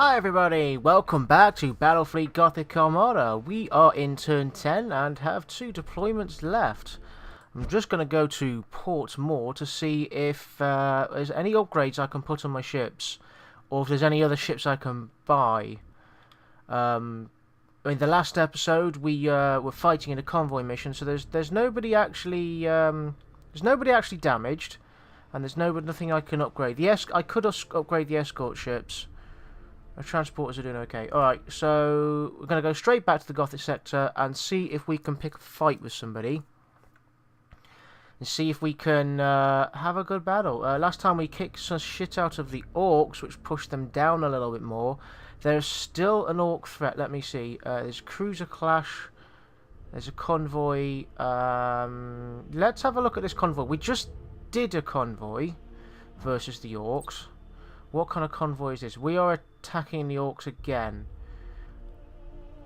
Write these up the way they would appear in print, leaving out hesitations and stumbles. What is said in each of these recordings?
Hi everybody, welcome back to Battlefleet Gothic Armada. We are in turn 10 and have 2 deployments left. I'm just going to go to Port Moore to see if there's any upgrades I can put on my ships, or if there's any other ships I can buy. In the last episode we were fighting in a convoy mission, so there's nobody actually damaged, and there's nothing I can upgrade. I could upgrade the escort ships. Our transporters are doing okay. Alright, so we're going to go straight back to the Gothic sector and see if we can pick a fight with somebody. And see if we can have a good battle. Last time we kicked some shit out of the orcs, which pushed them down a little bit more. There's still an orc threat, let me see. There's cruiser clash. There's a convoy. Let's have a look at this convoy. We just did a convoy versus the orcs. What kind of convoy is this? We are attacking the orcs again.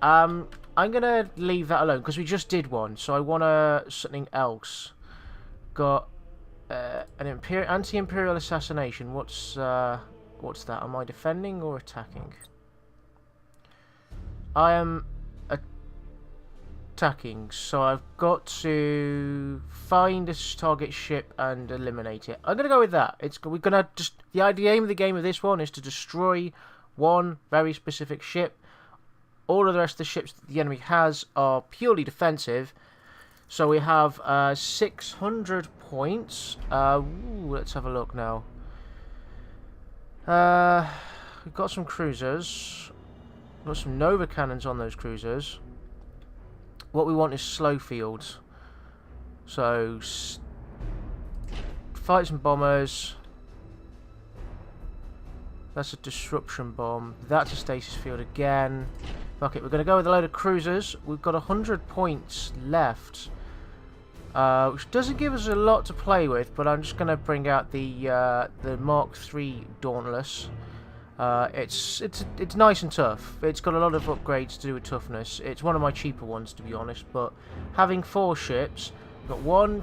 I'm gonna leave that alone because we just did one, so I want something else. Got an anti-imperial assassination. What's that? Am I defending or attacking? I am attacking, so I've got to find this target ship and eliminate it. I'm gonna go with that. We're gonna just the aim of the game of this one is to destroy one very specific ship. All of the rest of the ships that the enemy has are purely defensive. So we have 600 points. Let's have a look now. We've got some cruisers. We've got some Nova cannons on those cruisers. What we want is slow fields. So fight some bombers. That's a disruption bomb. That's a stasis field again. Okay, we're going to go with a load of cruisers. We've got 100 points left, which doesn't give us a lot to play with. But I'm just going to bring out the Mark III Dauntless. It's nice and tough. It's got a lot of upgrades to do with toughness. It's one of my cheaper ones, to be honest. But having 4 ships, we've got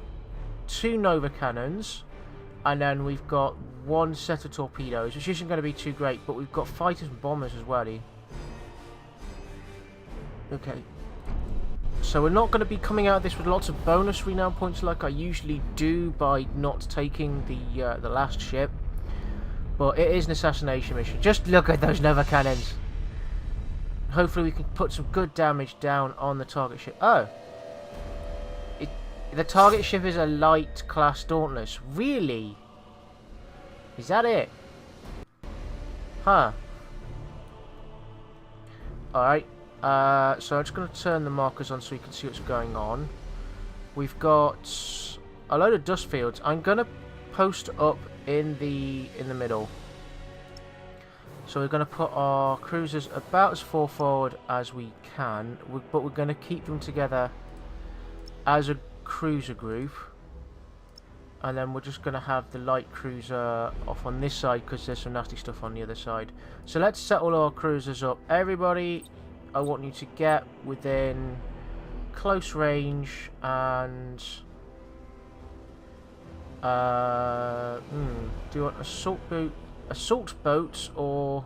2 Nova cannons, and then we've got 1 set of torpedoes, which isn't going to be too great. But we've got fighters and bombers as well. Okay. So we're not going to be coming out of this with lots of bonus renown points like I usually do by not taking the last ship. But it is an assassination mission. Just look at those Nova cannons. Hopefully we can put some good damage down on the target ship. Oh. The target ship is a light class Dauntless. Really? Is that it? Huh. Alright. So I'm just going to turn the markers on so we can see what's going on. We've got a load of dust fields. I'm going to post up in the middle. So we're going to put our cruisers about as far forward as we can, but we're going to keep them together as a cruiser group. And then we're just going to have the light cruiser off on this side because there's some nasty stuff on the other side. So let's set all our cruisers up. Everybody, I want you to get within close range and do you want assault boats or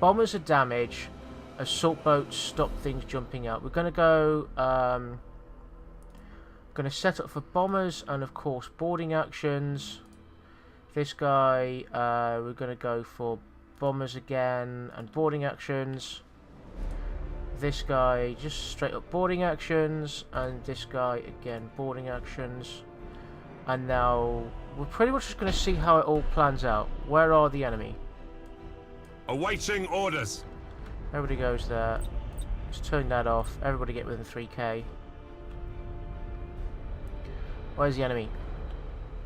bombers are damage, assault boats stop things jumping out. We're going to go going to set up for bombers and of course boarding actions. This guy we're going to go for bombers again and boarding actions. This guy just straight up boarding actions, and this guy again boarding actions. And now we're pretty much just going to see how it all plans out. Where are the enemy? Awaiting orders. Everybody goes there. Just turn that off. Everybody get within 3k. Where's the enemy?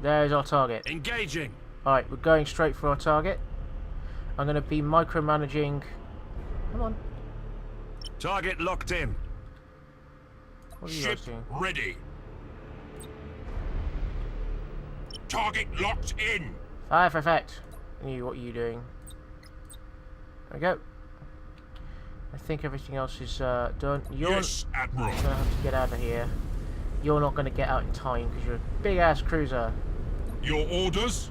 There's our target. Engaging. Alright, we're going straight for our target. I'm going to be micromanaging. Come on. Target locked in. What are you Ship guys doing? ready. Target locked in. Fire for effect. What are you doing? There we go. I think everything else is done. Yes, Admiral. You're gonna have to get out of here. You're not gonna get out in time because you're a big ass cruiser. Your orders?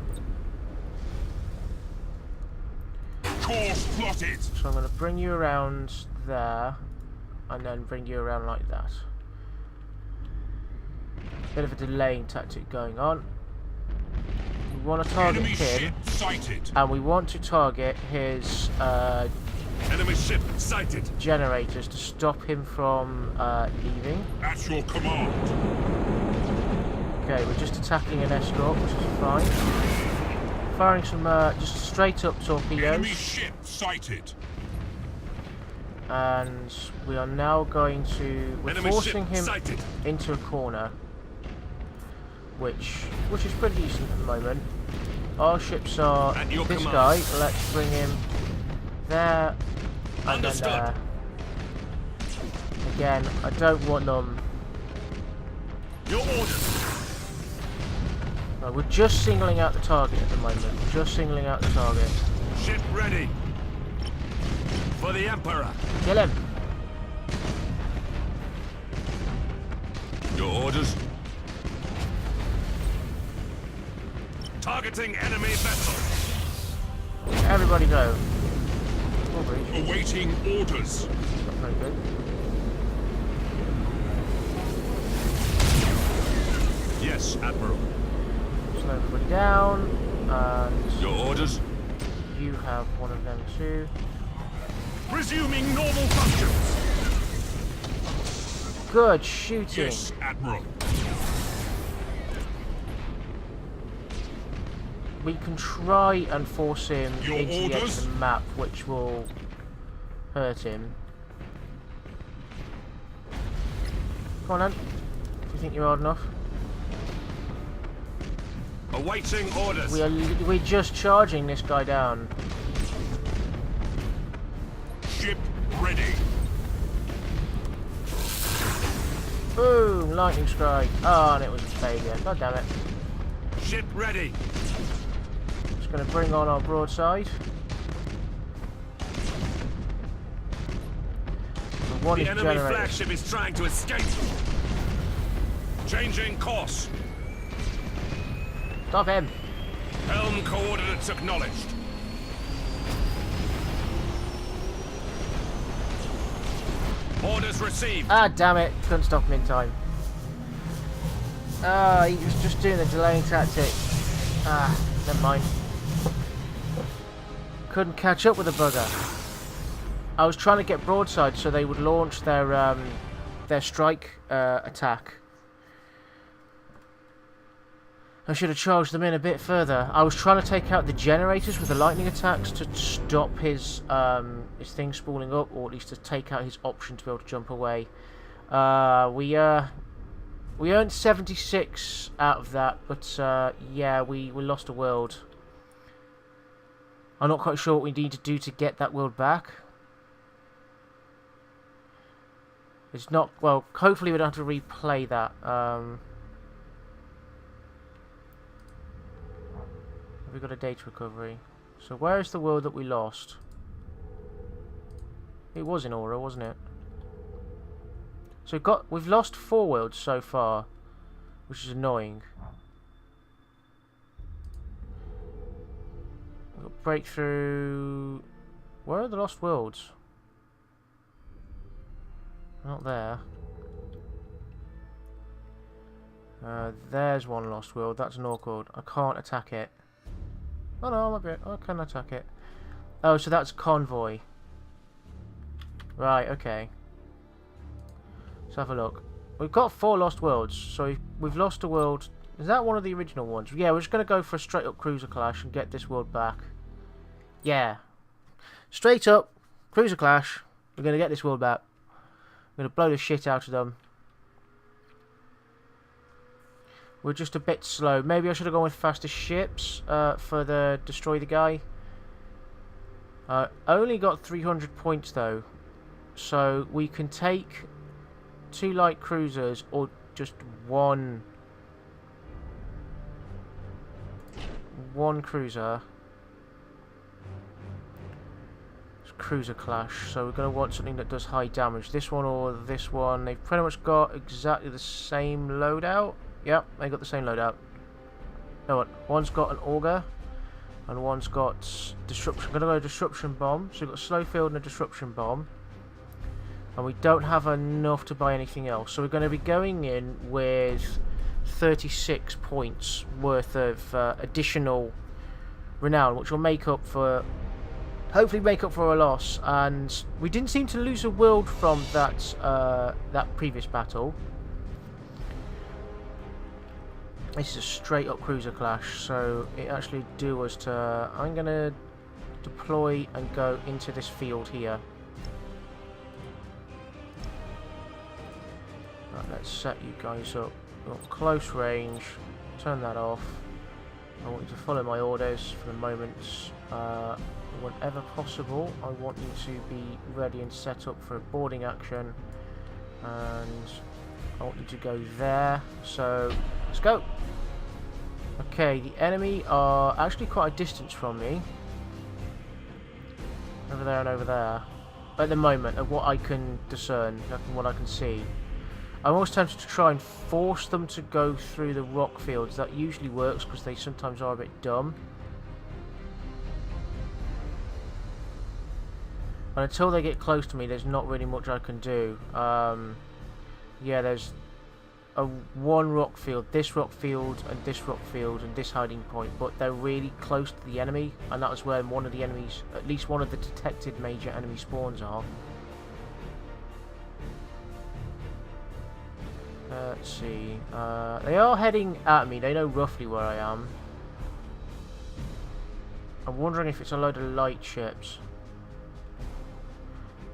Course plotted. So I'm going to bring you around there, and then bring you around like that. Bit of a delaying tactic going on. We want to target Enemy him, ship sighted. and we want to target his Enemy ship sighted. generators to stop him from leaving. At your command. Okay, we're just attacking an escort, which is fine. Firing some just straight up Enemy torpedoes. ship sighted. And we are now going to... We're Enemy forcing ship him sighted. into a corner. Which is pretty decent at the moment. Our ships are At your this command. guy. Let's bring him there. And Understood. then again, I don't want them... Your orders. No, we're just singling out the target at the moment. Just singling out the target. Ship ready. For the Emperor. Kill him. Your orders. Targeting enemy vessel. Everybody go. Oh, breach. Awaiting orders. Not very good. Yes, Admiral. Slow everybody down. And Your orders. you have one of them too. Resuming normal functions. Good shooting. Yes, Admiral. We can try and force him Your into the edge orders? of the map, which will hurt him. Come on, then. Do you think you're hard enough? Awaiting orders. We're just charging this guy down. Ship ready. Boom! Lightning strike. Oh, and it was a failure. God damn it. Ship ready. Just going to bring on our broadside. The one The is enemy generated. flagship is trying to escape. Changing course. Stop him! Helm coordinates acknowledged. Orders received. Ah, damn it! Couldn't stop him in time. Ah, he was just doing the delaying tactic. Ah, never mind. Couldn't catch up with the bugger. I was trying to get broadside so they would launch their strike attack. I should have charged them in a bit further. I was trying to take out the generators with the lightning attacks to stop his thing spooling up, or at least to take out his option to be able to jump away. We earned 76 out of that, but yeah, we lost a world. I'm not quite sure what we need to do to get that world back. It's not, well, hopefully we don't have to replay that. Have we got a data recovery? So where is the world that we lost? It was in Aura, wasn't it? So we've lost 4 worlds so far, which is annoying. We've got breakthrough. Where are the lost worlds? Not there. There's one lost world. That's an Orchid. I can't attack it. Oh no, I can attack it. Oh, so that's Convoy. Right, okay. Let's have a look. We've got 4 lost worlds, so we've lost a world. Is that one of the original ones? Yeah, we're just going to go for a straight up cruiser clash and get this world back. Yeah. Straight up, cruiser clash. We're going to get this world back. We're going to blow the shit out of them. We're just a bit slow. Maybe I should have gone with faster ships for the destroy the guy. Only got 300 points though. So we can take 2 light cruisers or just one cruiser. It's cruiser clash. So we're going to want something that does high damage. This one or this one. They've pretty much got exactly the same loadout. Yep, they got the same loadout. No, what? One's got an auger, And one's got disruption. I'm going to go disruption bomb. So we've got slow field and a disruption bomb. And we don't have enough to buy anything else. So we're going to be going in with 36 points worth of additional renown, which will make up for, hopefully make up for a loss. And we didn't seem to lose a world from that that previous battle. This is a straight up cruiser clash, so it actually do us to... I'm going to deploy and go into this field here. Right, let's set you guys up. Close range, turn that off. I want you to follow my orders for the moment. Whenever possible, I want you to be ready and set up for a boarding action. And I want you to go there, so let's go. Okay, the enemy are actually quite a distance from me. Over there and over there. At the moment, of what I can discern, from what I can see. I'm always tempted to try and force them to go through the rock fields. That usually works because they sometimes are a bit dumb. And until they get close to me, there's not really much I can do. Yeah, there's one rock field, this rock field, and this rock field, and this hiding point, but they're really close to the enemy, and that is where one of the enemies, at least one of the detected major enemy spawns are. Let's see. They are heading at me. They know roughly where I am. I'm wondering if it's a load of light ships.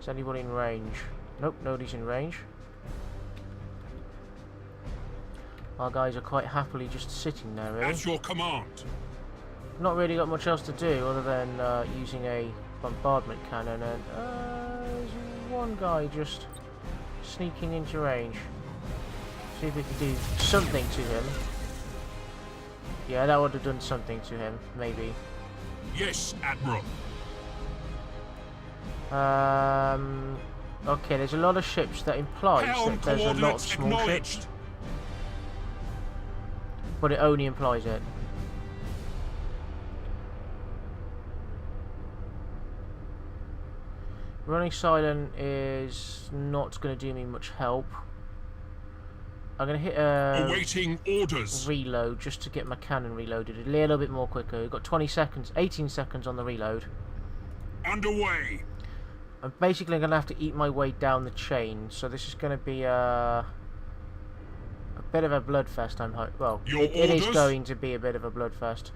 Is anybody in range? Nope, nobody's in range. Our guys are quite happily just sitting there, really. At your command. Not really got much else to do other than using a bombardment cannon, and there's one guy just sneaking into range. See if we can do something to him. Yeah, that would have done something to him, maybe. Yes, Admiral. Okay, there's a lot of ships that implies that there's a lot of small ships. But it only implies it. Running silent is not going to do me much help. I'm going to hit awaiting orders. Reload just to get my cannon reloaded a little bit more quicker. We've got 20 seconds, 18 seconds on the reload. Underway. I'm basically going to have to eat my way down the chain, so this is going to be a bit of a bloodfest, I'm hoping. Well, it is going to be a bit of a bloodfest.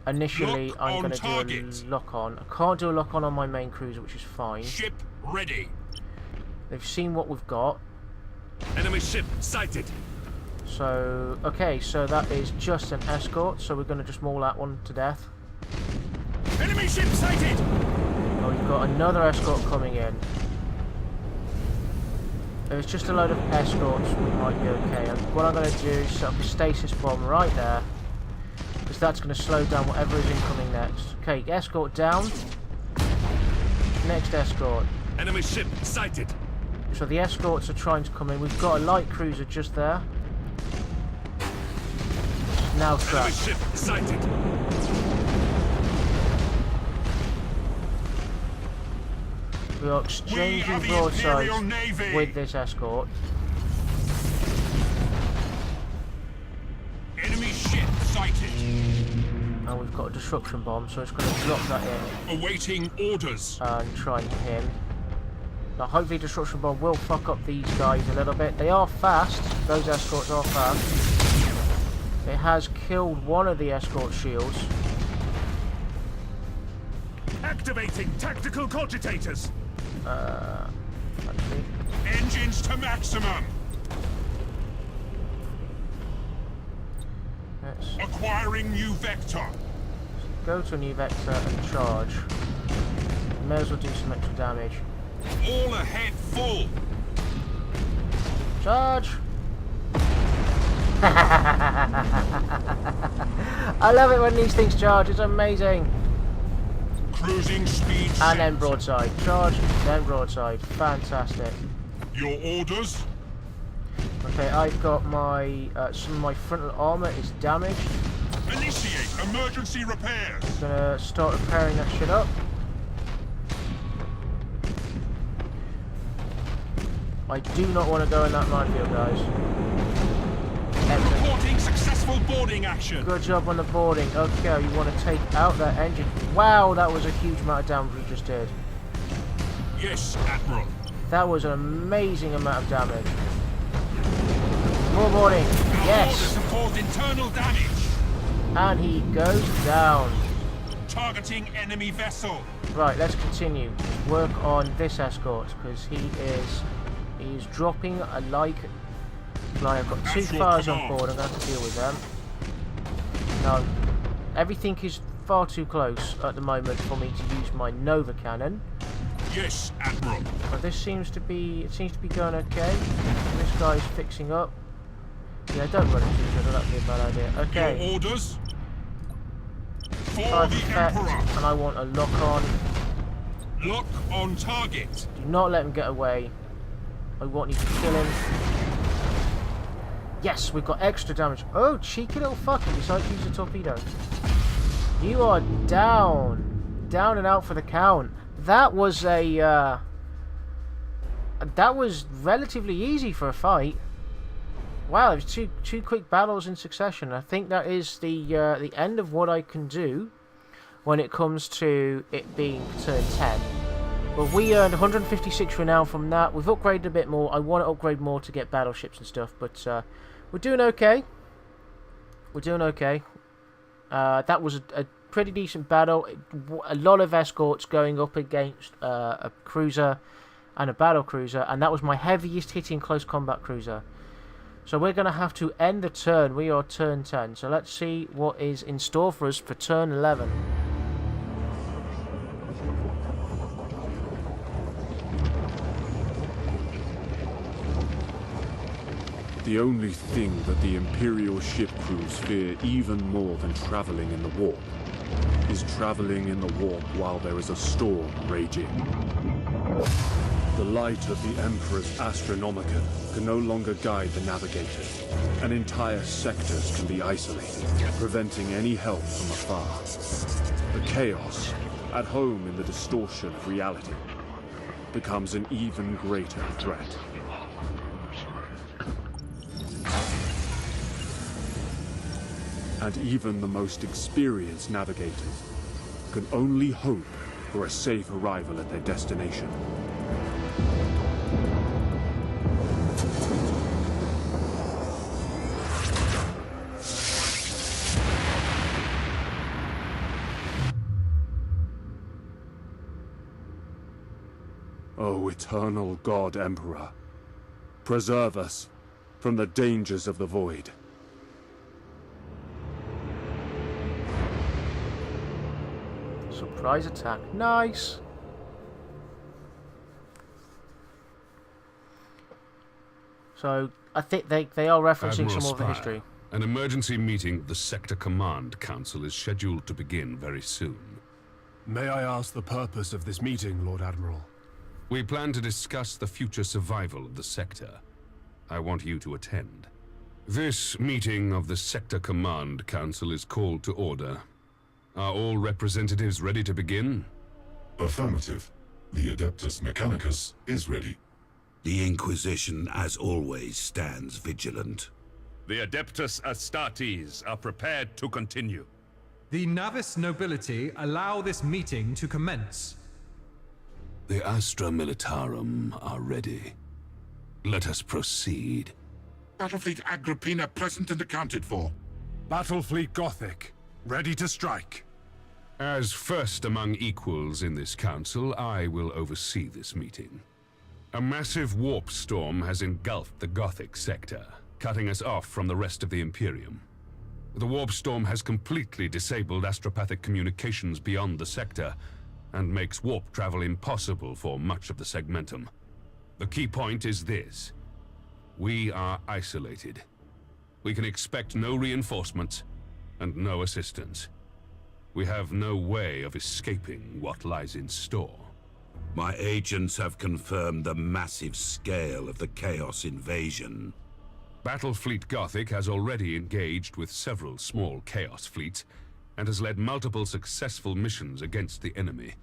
Initially, I'm going to do a lock-on. I can't do a lock-on on my main cruiser, which is fine. Ship ready. They've seen what we've got. Enemy ship sighted. So, okay, so that is just an escort, so we're going to just maul that one to death. Enemy ship sighted! Oh, we've got another escort coming in. If it's just a load of escorts, we might be okay. And what I'm going to do is set up a stasis bomb right there, because that's going to slow down whatever is incoming next. Okay, escort down. Next escort. Enemy ship sighted. So the escorts are trying to come in. We've got a light cruiser just there. Now trapped. Enemy ship sighted. We are exchanging broadsides with this escort. Enemy ship sighted. And we've got a disruption bomb, so it's going to drop that in. Awaiting orders. And try and hit him. Now hopefully disruption bomb will fuck up these guys a little bit. They are fast. Those escorts are fast. It has killed one of the escort shields. Activating tactical cogitators. Actually. Engines to maximum. Let's Acquiring new vector. go to a new vector and charge. May as well do some extra damage. All ahead full. Charge! I love it when these things charge, it's amazing. Cruising speed. And then broadside. Charge, then broadside. Fantastic. Your orders? Okay, I've got my some of my frontal armor is damaged. Initiate emergency repairs. Gonna start repairing that shit up. I do not want to go in that minefield, guys. Excellent. Reporting successful boarding action. Good job on the boarding. Okay, you want to take out that engine. Wow, that was a huge amount of damage we just did. Yes, Admiral. That was an amazing amount of damage. More boarding. Yes. Support internal damage. And he goes down. Targeting enemy vessel. Right, let's continue. Work on this escort because he's dropping a like. I've got two fires on board. I'm going to have to deal with them. No, everything is far too close at the moment for me to use my Nova cannon. Yes, Admiral. But this seems to be going okay. This guy's fixing up. Yeah, don't run into each other. That'd be a bad idea. Okay. Your orders. For Five the effect, Emperor. and I want a lock on. Lock on target. Do not let him get away. I want you to kill him. Yes, we've got extra damage. Oh, cheeky little fucker decided to use a torpedo. You are down. Down and out for the count. That was a... that was relatively easy for a fight. Wow, it was two quick battles in succession. I think that is the end of what I can do when it comes to it being turn 10. But we earned 156 renown from that. We've upgraded a bit more. I want to upgrade more to get battleships and stuff, but we're doing okay. We're doing okay. That was a pretty decent battle. A lot of escorts going up against a cruiser and a battle cruiser, and that was my heaviest hitting close combat cruiser. So we're going to have to end the turn. We are turn 10. So let's see what is in store for us for turn 11. The only thing that the Imperial ship crews fear even more than traveling in the warp is traveling in the warp while there is a storm raging. The light of the Emperor's Astronomicon can no longer guide the navigators, and entire sectors can be isolated, preventing any help from afar. The chaos, at home in the distortion of reality, becomes an even greater threat. And even the most experienced navigators can only hope for a safe arrival at their destination. O eternal God Emperor, preserve us from the dangers of the void. Surprise attack. Nice. So I think they are referencing Admiral some more of the Spire, history. An emergency meeting of the Sector Command Council is scheduled to begin very soon. May I ask the purpose of this meeting, Lord Admiral? We plan to discuss the future survival of the sector. I want you to attend. This meeting of the Sector Command Council is called to order. Are all representatives ready to begin? Affirmative. The Adeptus Mechanicus is ready. The Inquisition, as always, stands vigilant. The Adeptus Astartes are prepared to continue. The Navis nobility allow this meeting to commence. The Astra Militarum are ready. Let us proceed. Battlefleet Agrippina present and accounted for. Battlefleet Gothic, ready to strike. As first among equals in this council, I will oversee this meeting. A massive warp storm has engulfed the Gothic sector, cutting us off from the rest of the Imperium. The warp storm has completely disabled astropathic communications beyond the sector, and makes warp travel impossible for much of the segmentum. The key point is this. We are isolated. We can expect no reinforcements and no assistance. We have no way of escaping what lies in store. My agents have confirmed the massive scale of the Chaos invasion. Battlefleet Gothic has already engaged with several small Chaos fleets and has led multiple successful missions against the enemy.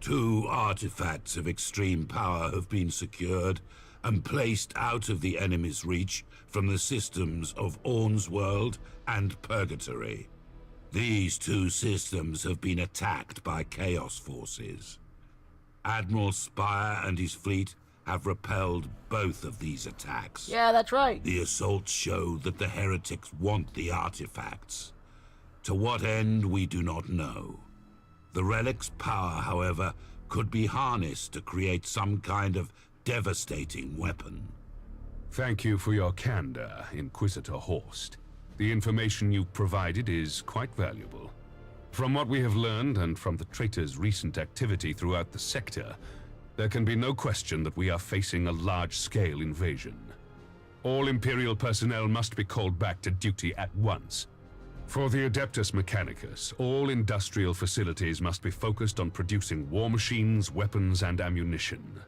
2 artifacts of extreme power have been secured and placed out of the enemy's reach from the systems of Orn's World and Purgatory. These 2 systems have been attacked by Chaos forces. Admiral Spire and his fleet have repelled both of these attacks. Yeah, that's right. The assaults show that the heretics want the artifacts. To what end, we do not know. The relic's power, however, could be harnessed to create some kind of devastating weapon. Thank you for your candor, Inquisitor Horst. The information you've provided is quite valuable. From what we have learned, and from the traitors' recent activity throughout the sector, there can be no question that we are facing a large-scale invasion. All Imperial personnel must be called back to duty at once. For the Adeptus Mechanicus, all industrial facilities must be focused on producing war machines, weapons, and ammunition.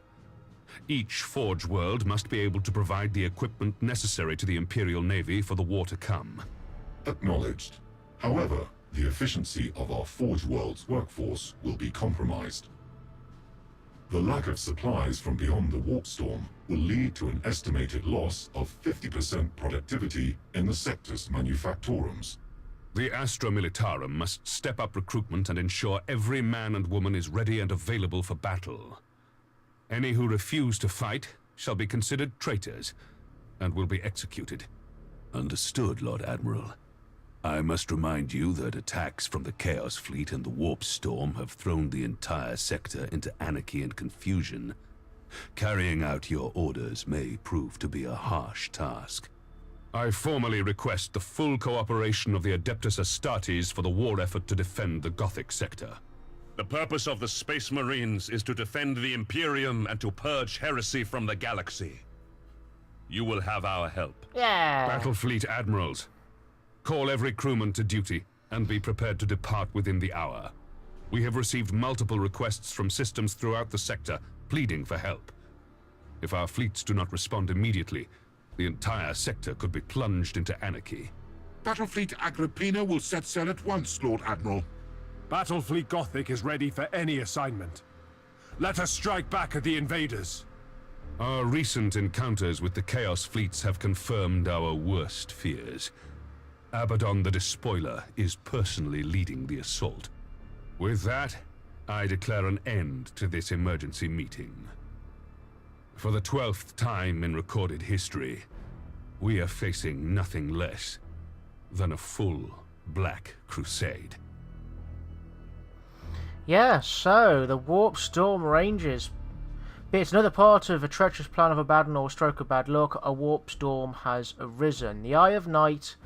Each Forge World must be able to provide the equipment necessary to the Imperial Navy for the war to come. Acknowledged. However, the efficiency of our Forge World's workforce will be compromised. The lack of supplies from beyond the warp storm will lead to an estimated loss of 50% productivity in the sector's manufactorums. The Astra Militarum must step up recruitment and ensure every man and woman is ready and available for battle. Any who refuse to fight shall be considered traitors and will be executed. Understood, Lord Admiral. I must remind you that attacks from the Chaos Fleet and the Warp Storm have thrown the entire sector into anarchy and confusion. Carrying out your orders may prove to be a harsh task. I formally request the full cooperation of the Adeptus Astartes for the war effort to defend the Gothic sector. The purpose of the Space Marines is to defend the Imperium and to purge heresy from the galaxy. You will have our help. Yeah. Battlefleet Admirals, call every crewman to duty and be prepared to depart within the hour. We have received multiple requests from systems throughout the sector pleading for help. If our fleets do not respond immediately, the entire sector could be plunged into anarchy. Battlefleet Agrippina will set sail at once, Lord Admiral. Battlefleet Gothic is ready for any assignment. Let us strike back at the invaders. Our recent encounters with the Chaos fleets have confirmed our worst fears. Abaddon the Despoiler is personally leading the assault. With that, I declare an end to this emergency meeting. For the 12th time in recorded history, we are facing nothing less than a full Black Crusade. Yeah, so the Warp Storm Rangers. Be it another part of a treacherous plan of Abaddon or a stroke of bad luck, a Warp Storm has arisen. The Eye of Night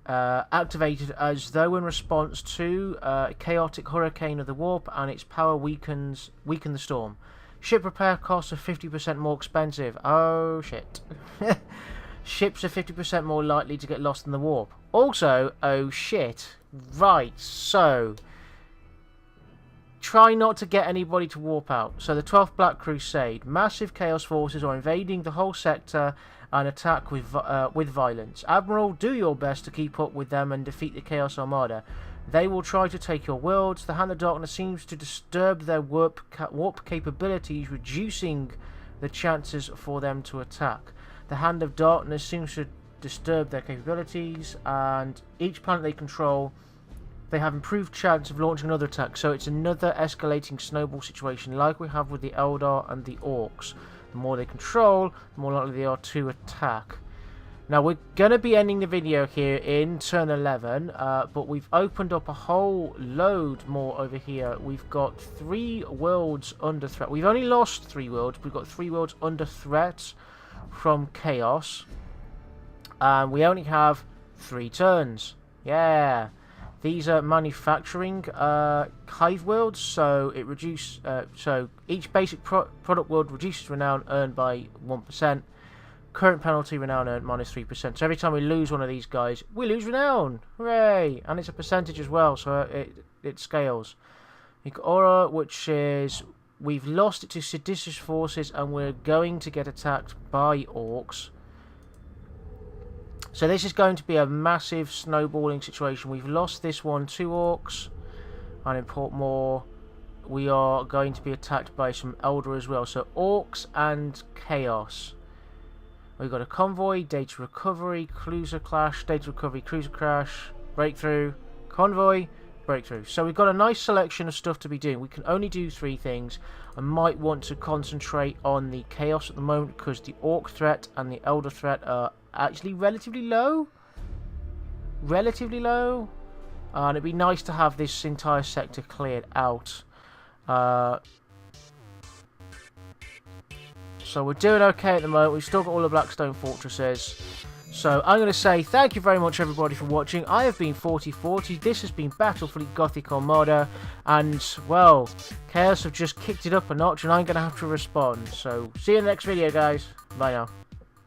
activated as though in response to a chaotic hurricane of the warp, and its power weaken the storm. Ship repair costs are 50% more expensive. Oh shit. Ships are 50% more likely to get lost in the warp. Also, oh shit. Right, so try not to get anybody to warp out. So the 12th Black Crusade. Massive Chaos forces are invading the whole sector and attack with violence. Admiral, do your best to keep up with them and defeat the Chaos Armada. They will try to take your worlds. The Hand of Darkness seems to disturb their warp capabilities, reducing the chances for them to attack. The Hand of Darkness seems to disturb their capabilities, and each planet they control, they have improved chance of launching another attack. So it's another escalating snowball situation like we have with the Eldar and the Orcs. The more they control, the more likely they are to attack. Now we're going to be ending the video here in turn 11, but we've opened up a whole load more over here. We've got 3 worlds under threat. We've only lost 3 worlds. We've got 3 worlds under threat from Chaos. And we only have 3 turns. Yeah. These are manufacturing hive worlds, so it so each basic product world reduces renown earned by 1%. Current penalty renown earned -3%. So every time we lose one of these guys, we lose renown. Hooray! And it's a percentage as well, so it scales. You've got Aura, which is we've lost it to seditious forces, and we're going to get attacked by orcs. So this is going to be a massive snowballing situation. We've lost this one, 2 orcs, and in Portmore we are going to be attacked by some Elder as well. So orcs and chaos. We've got a convoy, data recovery, cruiser clash, data recovery, cruiser crash, breakthrough, convoy, breakthrough. So we've got a nice selection of stuff to be doing. We can only do 3 things. I might want to concentrate on the chaos at the moment because the orc threat and the elder threat are actually relatively low. And it'd be nice to have this entire sector cleared out. So we're doing okay at the moment. We've still got all the Blackstone fortresses. So I'm going to say thank you very much everybody for watching. I have been 4040. This has been Battlefleet Gothic Armada. And, well, Chaos have just kicked it up a notch and I'm going to have to respond. So see you in the next video, guys. Bye now.